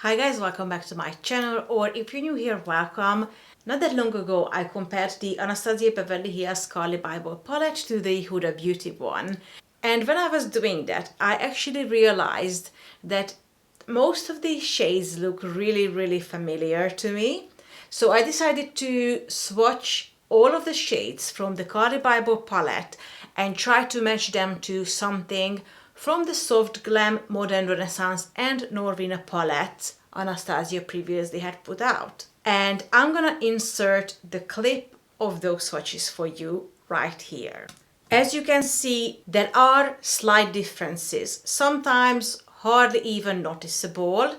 Hi guys, welcome back to my channel, or if you're new here, welcome. Not that long ago I compared the Anastasia Beverly Carli Bybel palette to the Huda Beauty one. And when I was doing that, I actually realized that most of these shades look really familiar to me. So I decided to swatch all of the shades from the Carli Bybel palette and try to match them to something from the Soft Glam, Modern Renaissance and Norvina palettes Anastasia previously had put out. And I'm gonna insert the clip of those swatches for you right here. As you can see, there are slight differences, sometimes hardly even noticeable,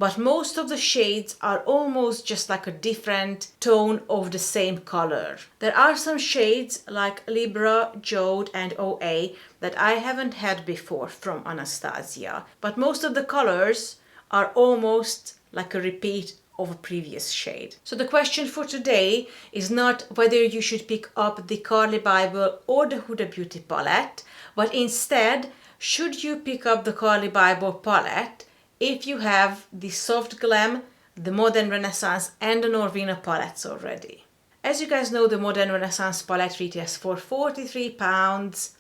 but most of the shades are almost just like a different tone of the same color. There are some shades like Libra, Jode and OA that I haven't had before from Anastasia, but most of the colors are almost like a repeat of a previous shade. So the question for today is not whether you should pick up the Carli Bybel or the Huda Beauty palette, but instead, should you pick up the Carli Bybel palette if you have the Soft Glam, the Modern Renaissance and the Norvina palettes already. As you guys know, the Modern Renaissance palette retails for £43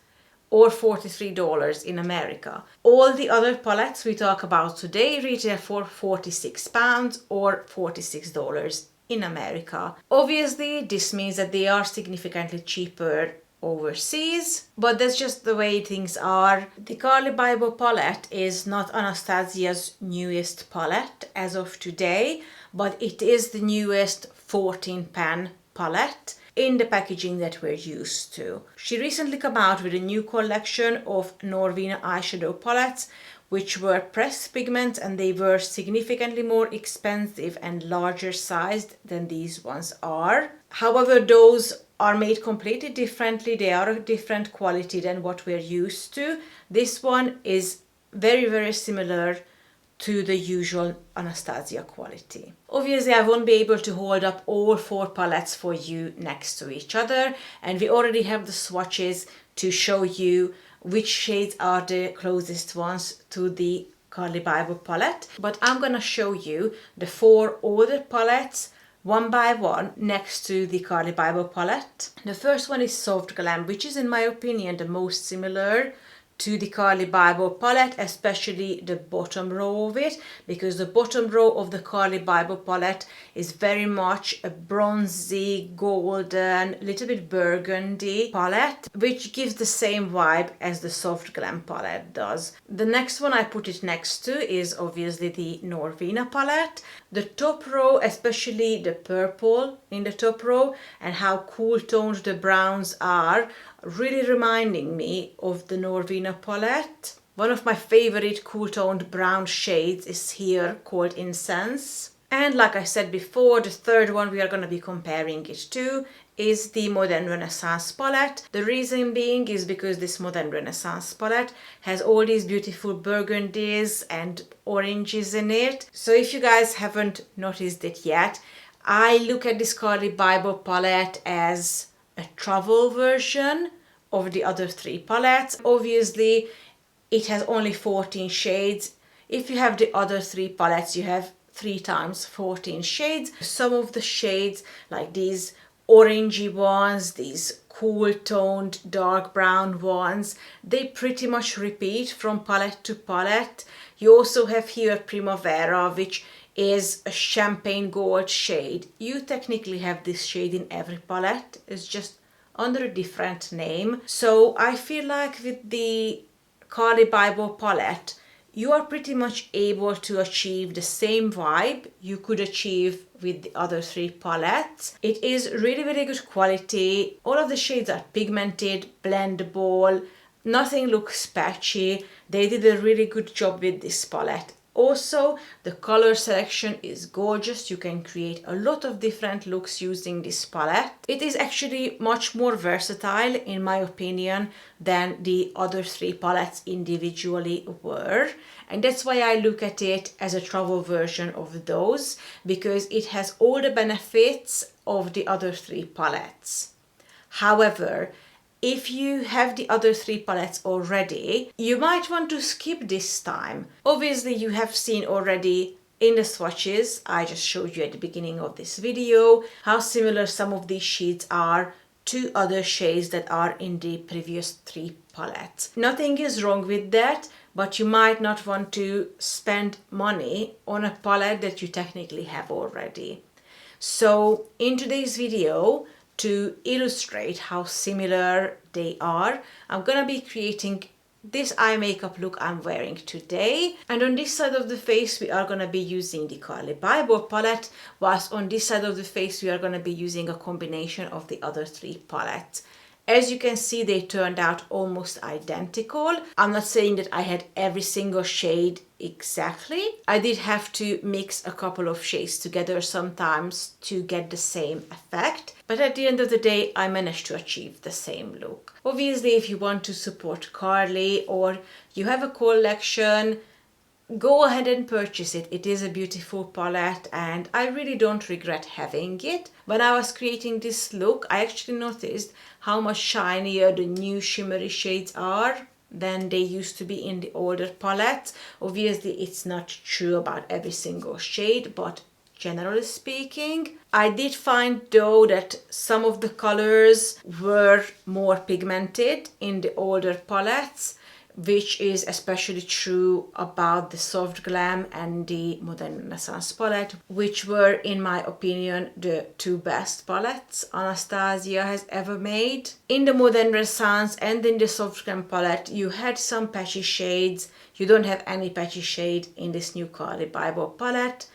or $43 in America. All the other palettes we talk about today retail for £46 or $46 in America. Obviously, this means that they are significantly cheaper overseas, but that's just the way things are. The Carli Bybel palette is not Anastasia's newest palette as of today, but it is the newest 14-pan palette in the packaging that we're used to. She recently came out with a new collection of Norvina eyeshadow palettes, which were pressed pigments, and they were significantly more expensive and larger sized than these ones are. However, those are made completely differently. They are a different quality than what we're used to. This one is very similar to the usual Anastasia quality. Obviously, I won't be able to hold up all four palettes for you next to each other, and we already have the swatches to show you which shades are the closest ones to the Carli Bybel palette. But I'm gonna show you the four older palettes one by one next to the Carli Bybel palette. The first one is Soft Glam, which is in my opinion the most similar to the Carli Bybel palette, especially the bottom row of it, because the bottom row of the Carli Bybel palette is very much a bronzy, golden, little bit burgundy palette, which gives the same vibe as the Soft Glam palette does. The next one I put it next to is obviously the Norvina palette. The top row, especially the purple in the top row and how cool toned the browns are, really reminding me of the Norvina palette. One of my favorite cool toned brown shades is here, called Incense. And like I said before, the third one we are going to be comparing it to is the Modern Renaissance palette. The reason being is because this Modern Renaissance palette has all these beautiful burgundies and oranges in it. So if you guys haven't noticed it yet, I look at this Carli Bybel palette as a travel version of the other three palettes. Obviously, it has only 14 shades. If you have the other three palettes, you have 3 times 14 shades. Some of the shades, like these orangey ones, these cool toned dark brown ones, they pretty much repeat from palette to palette. You also have here Primavera, which is a champagne gold shade. You technically have this shade in every palette, it's just under a different name. So I feel like with the Carli Bybel palette, you are pretty much able to achieve the same vibe you could achieve with the other three palettes. It is really good quality. All of the shades are pigmented, blendable, nothing looks patchy. They did a really good job with this palette. Also, the color selection is gorgeous. You can create a lot of different looks using this palette. It is actually much more versatile, in my opinion, than the other three palettes individually were. And that's why I look at it as a travel version of those, because it has all the benefits of the other three palettes. However, if you have the other three palettes already, you might want to skip this time. Obviously, you have seen already In the swatches, I just showed you at the beginning of this video how similar some of these shades are to other shades that are in the previous 3 palettes. Nothing is wrong with that, but you might not want to spend money on a palette that you technically have already. So in today's video, to illustrate how similar they are, I'm gonna be creating this eye makeup look I'm wearing today. And on this side of the face we are going to be using the Carli Bybel palette, whilst on this side of the face we are going to be using a combination of the other 3 palettes. As you can see, they turned out almost identical. I'm not saying that I had every single shade exactly. I did have to mix a couple of shades together sometimes to get the same effect. But at the end of the day, I managed to achieve the same look. Obviously, if you want to support Carli or you have a collection, go ahead and purchase it. It is a beautiful palette and I really don't regret having it. When I was creating this look, I actually noticed how much shinier the new shimmery shades are than they used to be in the older palettes. Obviously, it's not true about every single shade, but generally speaking, I did find though that some of the colors were more pigmented in the older palettes, which is especially true about the Soft Glam and the Modern Renaissance palette, which were, in my opinion, the 2 best palettes Anastasia has ever made. In the Modern Renaissance and in the Soft Glam palette, you had some patchy shades. You don't have any patchy shade in this new Carli Bybel palette,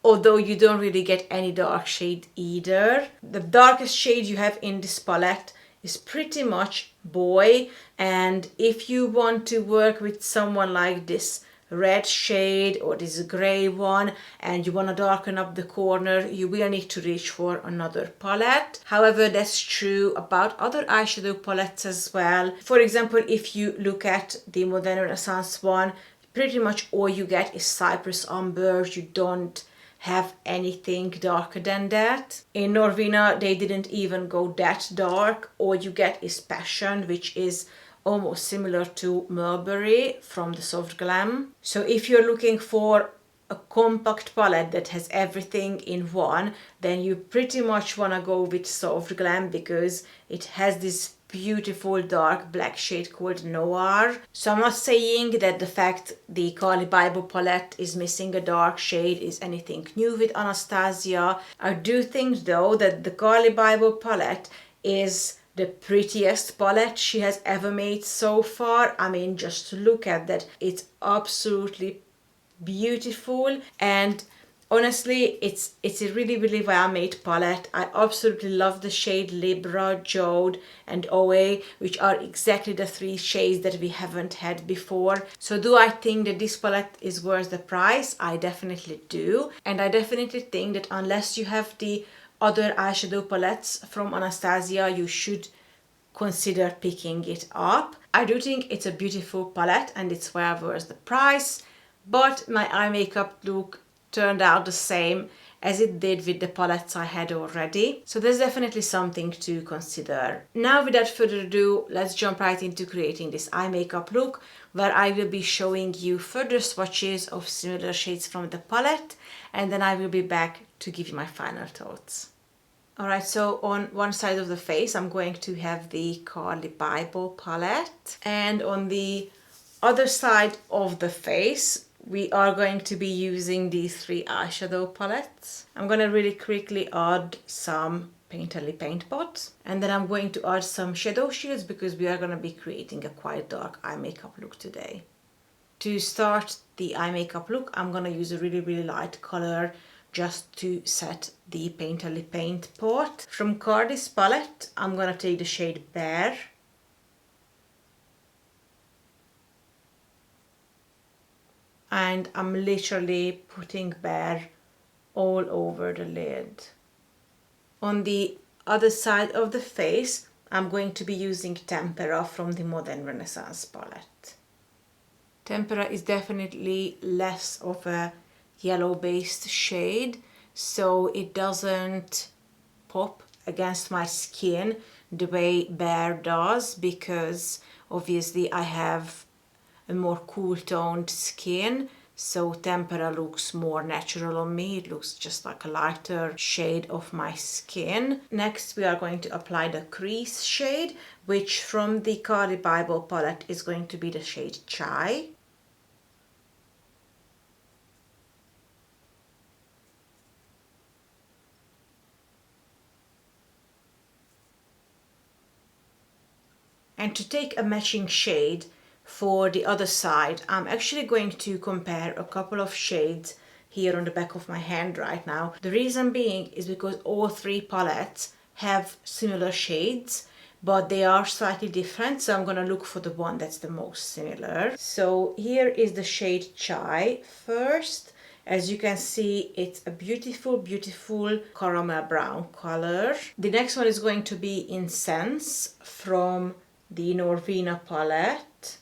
although you don't really get any dark shade either. The darkest shade you have in this palette is pretty much boy, and if you want to work with someone like this red shade or this gray one and you want to darken up the corner, you will need to reach for another palette. However, that's true about other eyeshadow palettes as well. For example, if you look at the Modern Renaissance one, pretty much all you get is Cypress Umber. You don't have anything darker than that. In Norvina, they didn't even go that dark. All you get is Passion, which is almost similar to Mulberry from the Soft Glam. So if you're looking for a compact palette that has everything in one, then you pretty much want to go with Soft Glam because it has this beautiful dark black shade called Noir. So I'm not saying that the fact the Carli Bybel palette is missing a dark shade is anything new with Anastasia. I do think though that the Carli Bybel palette is the prettiest palette she has ever made so far. I mean, just look at that. It's absolutely beautiful, and honestly, it's a really well made palette. I absolutely love the shade Libra, Jode and OA, which are exactly the 3 shades that we haven't had before. So do I think that this palette is worth the price? I definitely do. And I definitely think that unless you have the other eyeshadow palettes from Anastasia, you should consider picking it up. I do think it's a beautiful palette and it's well worth the price, but my eye makeup look turned out the same as it did with the palettes I had already. So there's definitely something to consider. Now without further ado, let's jump right into creating this eye makeup look, where I will be showing you further swatches of similar shades from the palette, and then I will be back to give you my final thoughts. Alright, so on one side of the face I'm going to have the Carli Bybel palette, and on the other side of the face we are going to be using these 3 eyeshadow palettes. I'm going to really quickly add some Painterly paint pots, and then I'm going to add some shadow shields because we are going to be creating a quite dark eye makeup look today. To start the eye makeup look, I'm going to use a really light color just to set the Painterly paint pot. From Carli's palette, I'm going to take the shade Bear. And I'm literally putting Bear all over the lid. On the other side of the face, I'm going to be using Tempera from the Modern Renaissance palette. Tempera is definitely less of a yellow-based shade, so it doesn't pop against my skin the way Bear does, because obviously I have a more cool toned skin, so tempera looks more natural on me. It looks just like a lighter shade of my skin. Next we are going to apply the Crease Shade, which from the Carli Bybel palette is going to be the shade Chai. And to take a matching shade for the other side, I'm actually going to compare a couple of shades here on the back of my hand right now. The reason being is because all three palettes have similar shades, but they are slightly different, so I'm gonna look for the one that's the most similar. So here is the shade Chai first. As you can see, it's a beautiful, beautiful caramel brown color. The next one is going to be Incense from the Norvina palette.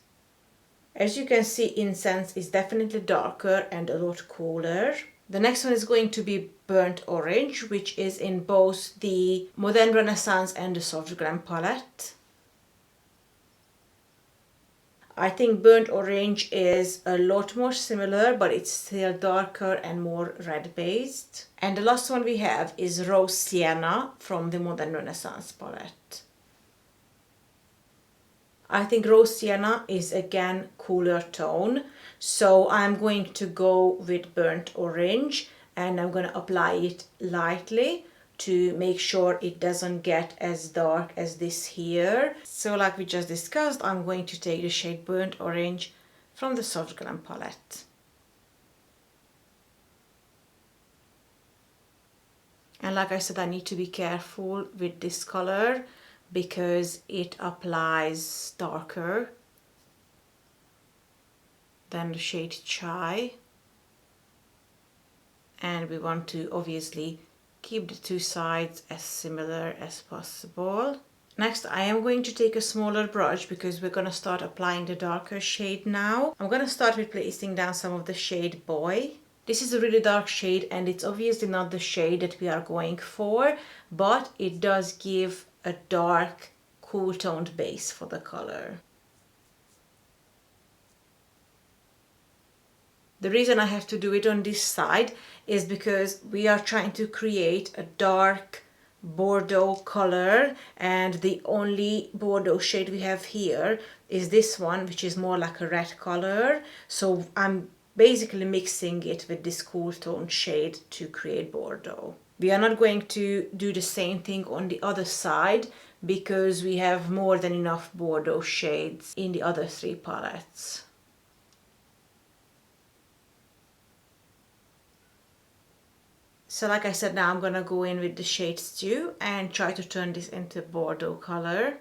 As you can see, Incense is definitely darker and a lot cooler. The next one is going to be Burnt Orange, which is in both the Modern Renaissance and the Soft Glam palette. I think Burnt Orange is a lot more similar, but it's still darker and more red based. And the last one we have is Rose Sienna from the Modern Renaissance palette. I think Rose Sienna is again cooler tone, so I'm going to go with Burnt Orange, and I'm going to apply it lightly to make sure it doesn't get as dark as this here. So like we just discussed, I'm going to take the shade Burnt Orange from the Soft Glam palette. And like I said, I need to be careful with this color because it applies darker than the shade Chai, and we want to obviously keep the two sides as similar as possible. Next, I am going to take a smaller brush because we're going to start applying the darker shade now. I'm going to start with placing down some of the shade Boy. This is a really dark shade and it's obviously not the shade that we are going for, but it does give a dark, cool toned base for the color. The reason I have to do it on this side is because we are trying to create a dark Bordeaux color, and the only Bordeaux shade we have here is this one, which is more like a red color. So I'm basically mixing it with this cool tone shade to create Bordeaux. We are not going to do the same thing on the other side because we have more than enough Bordeaux shades in the other three palettes. So like I said, now I'm gonna go in with the shade Stew and try to turn this into Bordeaux color.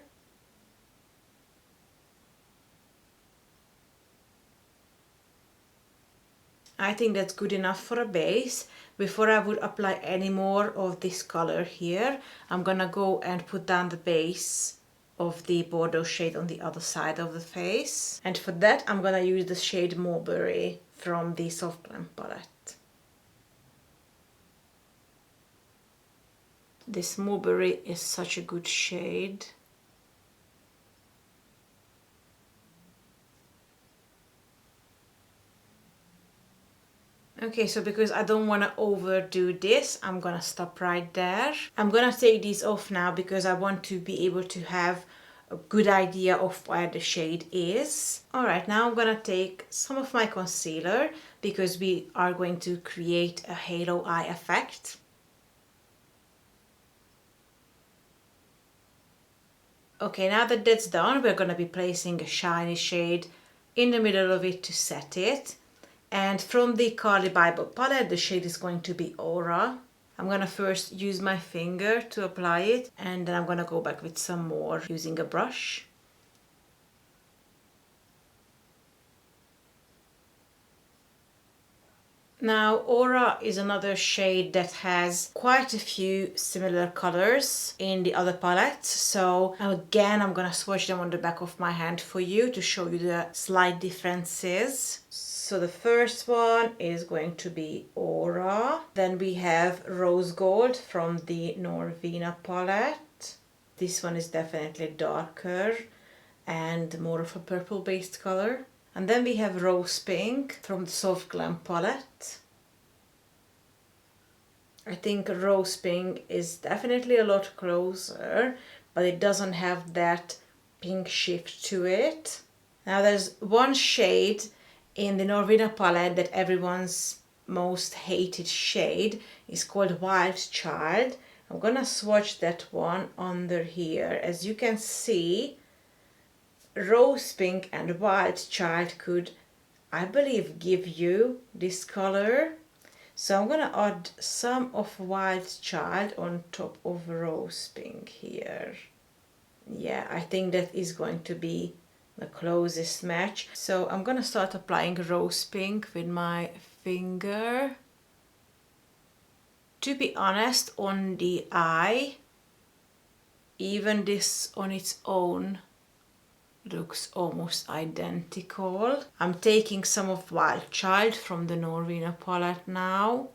I think that's good enough for a base. Before I would apply any more of this color here, I'm gonna go and put down the base of the Bordeaux shade on the other side of the face. And for that, I'm gonna use the shade Mulberry from the Soft Glam palette. This Mulberry is such a good shade. Okay, so because I don't want to overdo this, I'm gonna stop right there. I'm gonna take these off now because I want to be able to have a good idea of where the shade is. Alright, now I'm gonna take some of my concealer because we are going to create a halo eye effect. Okay, now that that's done, we're gonna be placing a shiny shade in the middle of it to set it. And from the Carli Bybel palette, the shade is going to be Aura. I'm gonna first use my finger to apply it, and then I'm gonna go back with some more using a brush. Now, Aura is another shade that has quite a few similar colors in the other palettes. So again, I'm gonna swatch them on the back of my hand for you to show you the slight differences. So the first one is going to be Aura. Then we have Rose Gold from the Norvina palette. This one is definitely darker and more of a purple based color. And then we have Rose Pink from the Soft Glam palette. I think Rose Pink is definitely a lot closer, but it doesn't have that pink shift to it. Now there's one shade in the Norvina palette that everyone's most hated shade is called Wild Child. I'm gonna swatch that one under here. As you can see, Rose Pink and Wild Child could, I believe, give you this color. So I'm gonna add some of Wild Child on top of Rose Pink here. Yeah, I think that is going to be the closest match. So I'm gonna start applying Rose Pink with my finger. To be honest, on the eye, even this on its own looks almost identical. I'm taking some of Wild Child from the Norvina palette now.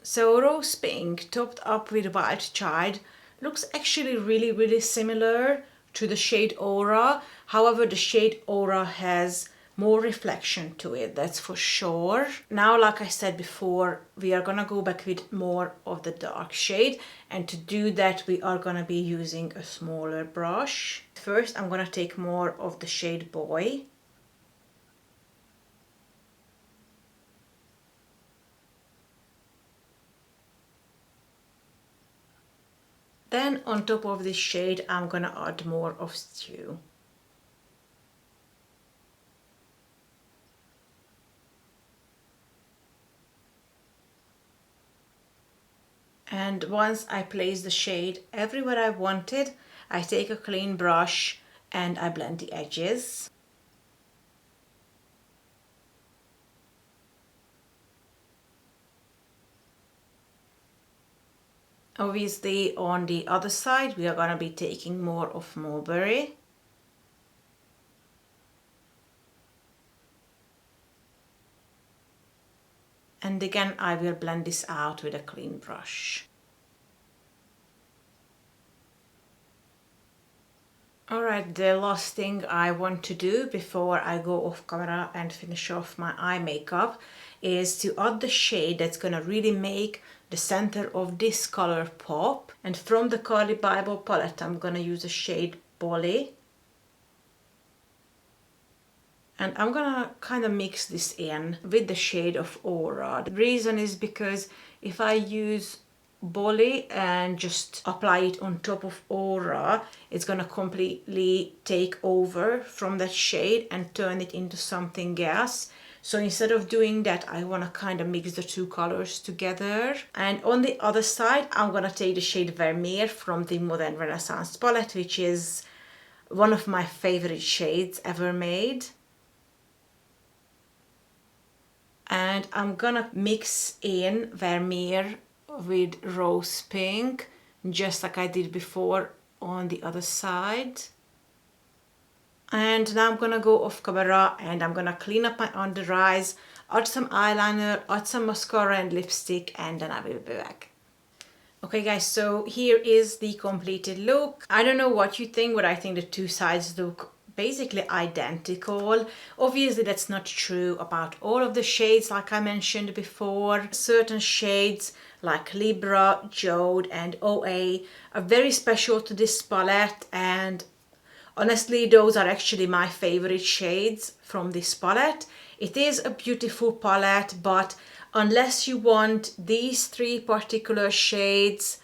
So Rose Pink topped up with Wild Child looks actually really similar to the shade Aura. However, the shade Aura has more reflection to it, that's for sure. Now, like I said before, we are gonna go back with more of the dark shade, and to do that we are gonna be using a smaller brush. First, I'm gonna take more of the shade Boy. Then on top of this shade, I'm gonna add more of Stew. And once I place the shade everywhere I wanted, I take a clean brush and I blend the edges. Obviously, on the other side, we are going to be taking more of Mulberry. And again, I will blend this out with a clean brush. Alright, the last thing I want to do before I go off camera and finish off my eye makeup is to add the shade that's gonna really make the center of this color pop. And from the Carli Bybel palette, I'm gonna use the shade Bolly. And I'm gonna kind of mix this in with the shade of Aura. The reason is because if I use Bolly and just apply it on top of Aura, it's gonna completely take over from that shade and turn it into something else. So instead of doing that, I want to kind of mix the two colors together. And on the other side, I'm gonna take the shade Vermeer from the Modern Renaissance palette, which is one of my favorite shades ever made. And I'm gonna mix in Vermeer with Rose Pink, just like I did before on the other side. And now I'm gonna go off camera and I'm gonna clean up my under eyes, add some eyeliner, add some mascara and lipstick, and then I will be back. Okay guys, so here is the completed look. I don't know what you think, but I think the two sides look basically identical. Obviously that's not true about all of the shades, like I mentioned before. Certain shades like Libra, Jode and OA are very special to this palette, and honestly those are actually my favorite shades from this palette. It is a beautiful palette, but unless you want these three particular shades,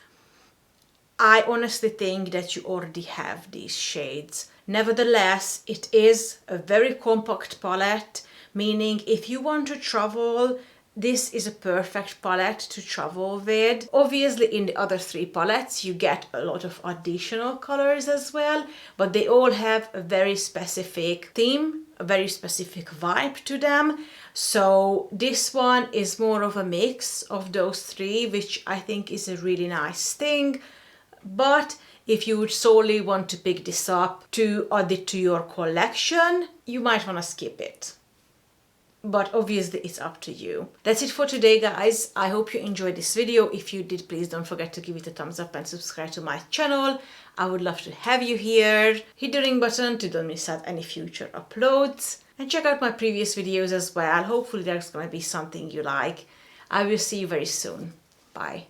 I honestly think that you already have these shades. Nevertheless, it is a very compact palette, meaning if you want to travel, this is a perfect palette to travel with. Obviously in the other three palettes you get a lot of additional colors as well, but they all have a very specific theme, a very specific vibe to them. So this one is more of a mix of those three, which I think is a really nice thing. But if you would solely want to pick this up to add it to your collection, you might want to skip it. but obviously it's up to you. That's it for today, guys. I hope you enjoyed this video. If you did, please don't forget to give it a thumbs up and subscribe to my channel. I would love to have you here. Hit the ring button to don't miss out any future uploads. And check out my previous videos as well. Hopefully there's gonna be something you like. I will see you very soon. Bye.